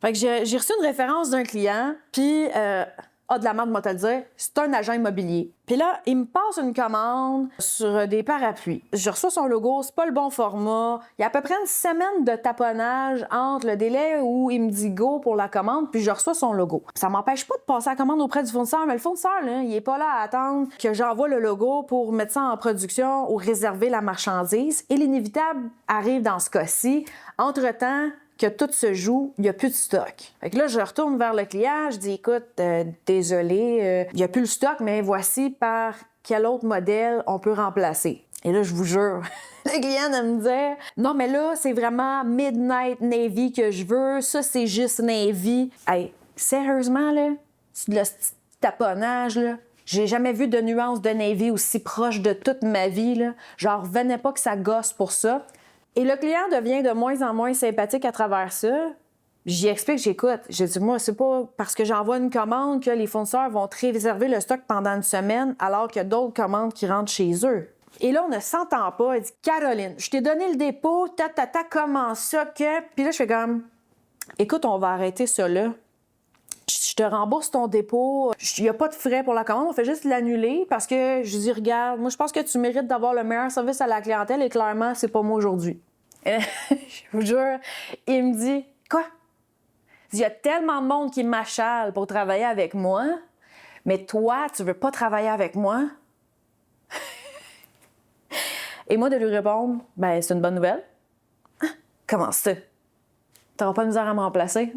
Fait que j'ai reçu une référence d'un client, puis de la merde, moi te le dire, c'est un agent immobilier. Puis là, il me passe une commande sur des parapluies. Je reçois son logo, c'est pas le bon format. Il y a à peu près une semaine de taponnage entre le délai où il me dit go pour la commande, puis je reçois son logo. Ça m'empêche pas de passer la commande auprès du fournisseur, mais le fournisseur, là, il est pas là à attendre que j'envoie le logo pour mettre ça en production ou réserver la marchandise. Et l'inévitable arrive dans ce cas-ci. Entre-temps, que tout se joue, il n'y a plus de stock. Fait que là, je retourne vers le client, je dis, écoute, désolé, il n'y a plus le stock, mais voici par quel autre modèle on peut remplacer. Et là, je vous jure, le client de me dire, non, mais là, c'est vraiment Midnight Navy que je veux, ça, c'est juste Navy. Hey, sérieusement, là, c'est de le taponnage, là. J'ai jamais vu de nuance de Navy aussi proche de toute ma vie, là. Genre, revenez pas que ça gosse pour ça. Et le client devient de moins en moins sympathique à travers ça. J'y explique, j'écoute. J'ai dit, moi, c'est pas parce que j'envoie une commande que les fournisseurs vont te réserver le stock pendant une semaine alors qu'il y a d'autres commandes qui rentrent chez eux. Et là, on ne s'entend pas. Elle dit, Caroline, je t'ai donné le dépôt, comment ça que... Puis là, je fais comme, écoute, on va arrêter ça là. Je te rembourse ton dépôt. Il n'y a pas de frais pour la commande. On fait juste l'annuler parce que je dis, regarde, moi, je pense que tu mérites d'avoir le meilleur service à la clientèle et clairement, c'est pas moi aujourd'hui. Je vous jure, il me dit, quoi? Il y a tellement de monde qui m'achale pour travailler avec moi, mais toi, tu veux pas travailler avec moi? Et moi, de lui répondre, ben, c'est une bonne nouvelle. Comment ça? T'auras pas de misère à me remplacer?